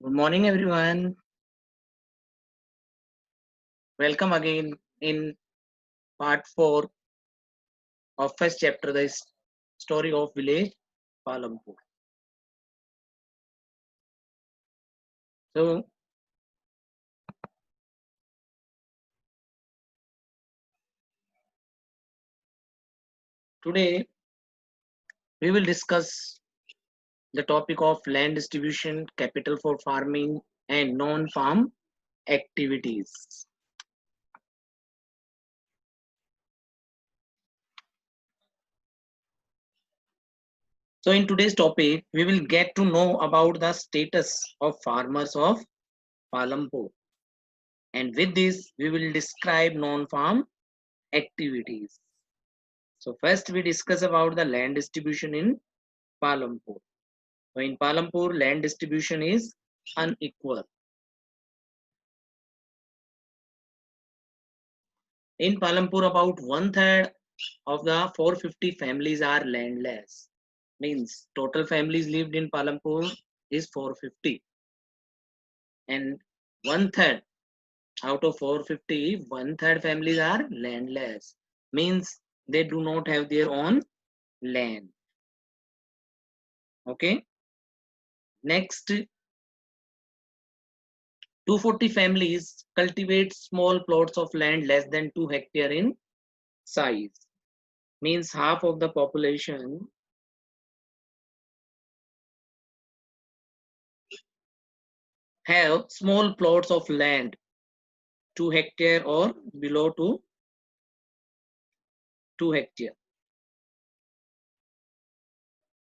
Good morning, everyone. Welcome again in part 4 of first chapter, the story of village Palampur. So, today we will discuss the topic of land distribution, capital for farming, and non farm activities. So, in today's topic, we will get to know about the status of farmers of Palampur. And with this, we will describe non farm activities. So first we discuss about the land distribution in Palampur. So in Palampur, land distribution is unequal. In Palampur, about one third of the 450 families are landless. Means total families lived in Palampur is 450, and one third out of 450, one third families are landless. Means they do not have their own land. Okay. Next, 240 families cultivate small plots of land less than 2 hectare in size. Means half of the population have small plots of land 2 hectare or below to 2 hectare.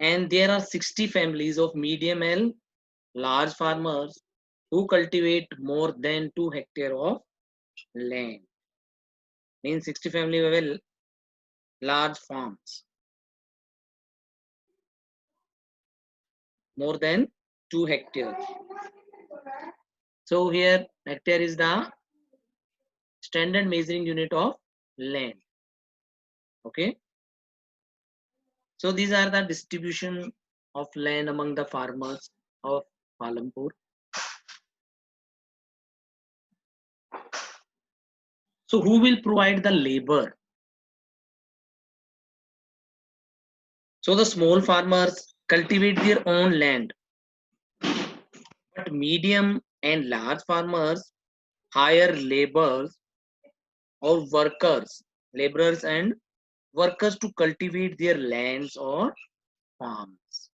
And there are 60 families of medium and large farmers who cultivate more than 2 hectare of land. Means 60 family have large farms more than 2 hectares. So here hectare is the standard measuring unit of land. Okay. So these are the distribution of land among the farmers of Palampur. So who will provide the labor? So the small farmers cultivate their own land, but medium and large farmers hire laborers or workers, laborers and workers to cultivate their lands or farms.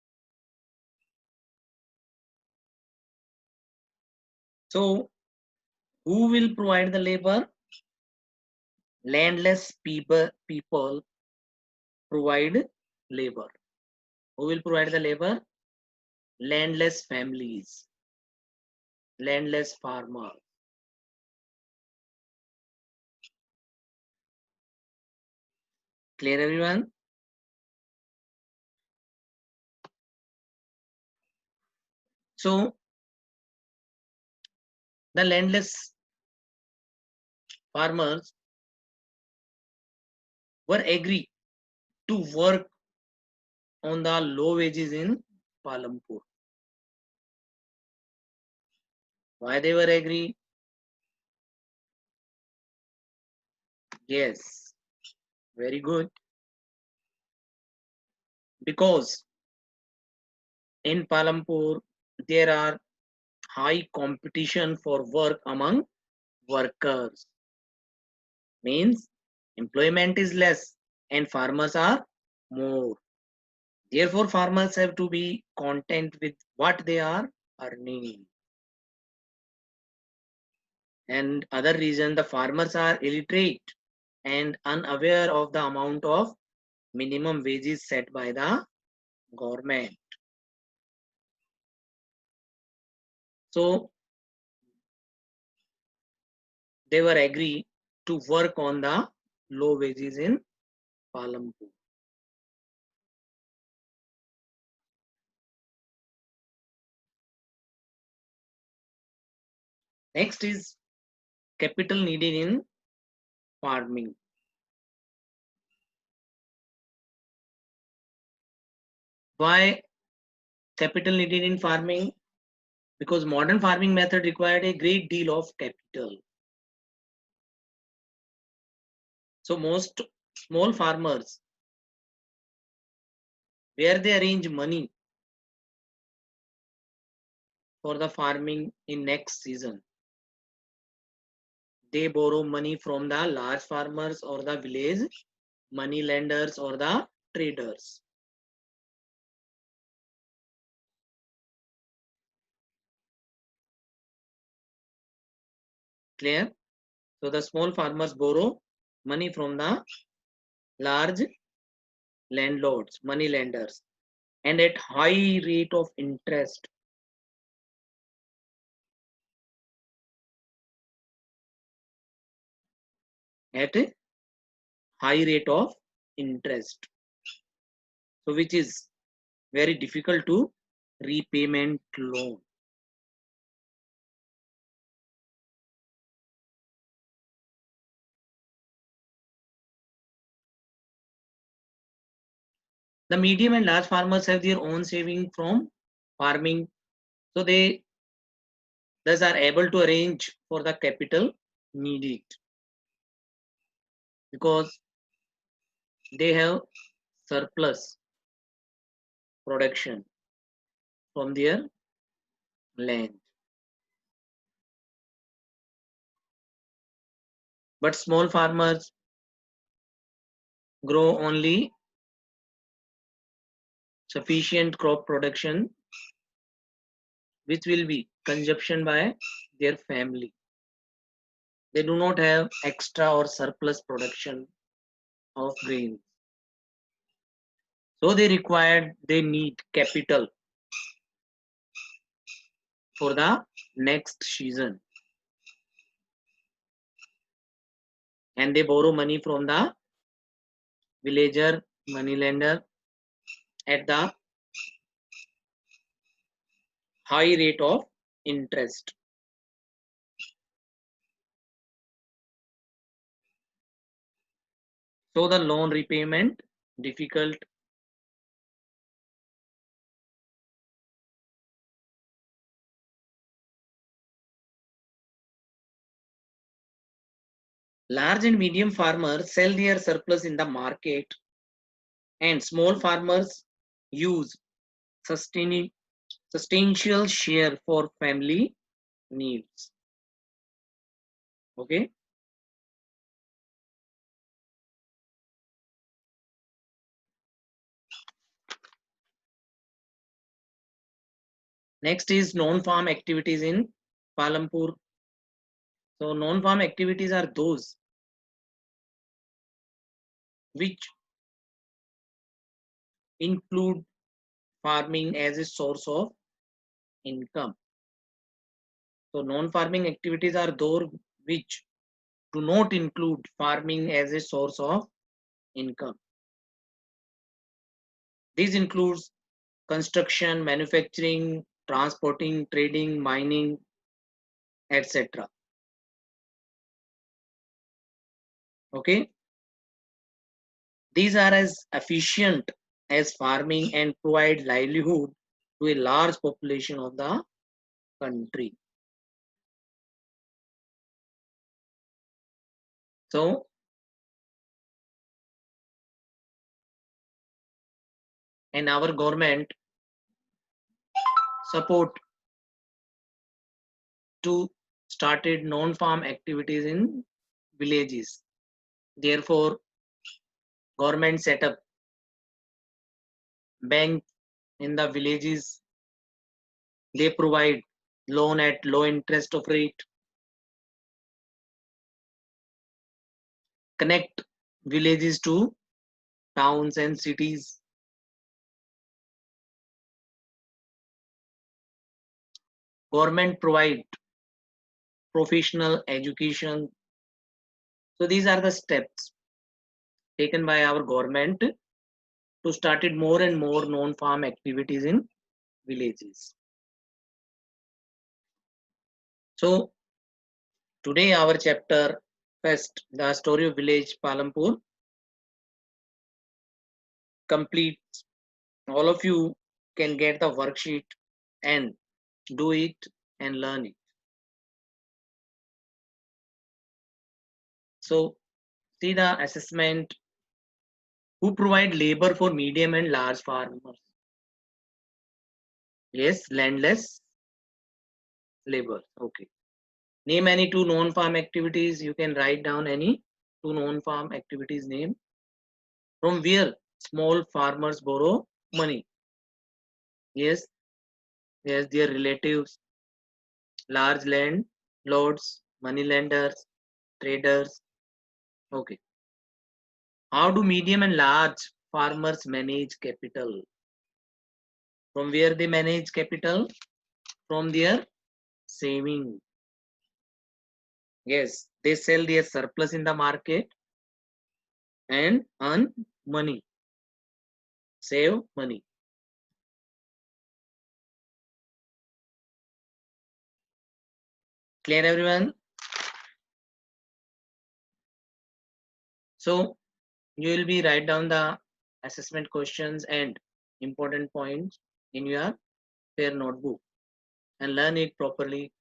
So who will provide the labor? Landless people provide labor. Who will provide the labor? Landless families, landless farmers. Clear, everyone? So the landless farmers were agree to work on the low wages in Palampur. Why they were agree? Yes, very good. Because in Palampur there are high competition for work among workers. Means employment is less and farmers are more. Therefore, farmers have to be content with what they are earning. And other reason, the farmers are illiterate and unaware of the amount of minimum wages set by the government. So they were agree to work on the low wages in Palampur. Next is capital needed in farming. Why capital needed in farming? because modern farming method required a great deal of capital. So most small farmers, where they arrange money for the farming in next season, they borrow money from the large farmers or the village money lenders or the traders. Clear? So the small farmers borrow money from the large landlords, money lenders, and at high rate of interest. At a high rate of interest. So which is very difficult to repayment loan. The medium and large farmers have their own saving from farming, so they thus are able to arrange for the capital needed because they have surplus production from their land. But small farmers grow only sufficient crop production which will be consumption by their family. They do not have extra or surplus production of grains. So they need capital for the next season. And they borrow money from the villager, moneylender at the high rate of interest. So the loan repayment difficult. Large and medium farmers sell their surplus in the market, and small farmers use substantial share for family needs. Okay. Next is non-farm activities in Palampur. So non-farm activities are those which include farming as a source of income. So non-farming activities are those which do not include farming as a source of income. This includes construction, manufacturing, transporting, trading, mining, etc. Okay. These are as efficient as farming and provide livelihood to a large population of the country. So and our government support to started non-farm activities in villages. Therefore, government set up bank in the villages. They provide loan at low interest of rate, connect villages to towns and cities. Government provide professional education. So these are the steps taken by our government to started more and more non-farm activities in villages. So today our chapter first, the story of village Palampur, completes. All of you can get the worksheet and do it and learn it. So see the assessment. Who provide labor for medium and large farmers? Yes, landless labor. Okay. Name any two non-farm activities. You can write down any two non-farm activities name. From where small farmers borrow money? Yes, yes, their relatives, large land lords, money lenders, traders. Okay. How do medium and large farmers manage capital? From where they manage capital? From their saving. Yes, they sell their surplus in the market and earn money, save money. Clear everyone? So you will be write down the assessment questions and important points in your fair notebook and learn it properly.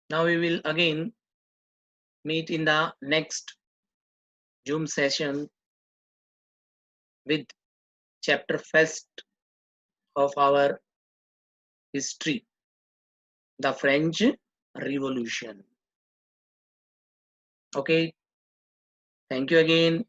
Now we will again meet in the next Zoom session with chapter first of our history, the French Revolution. Okay, thank you again.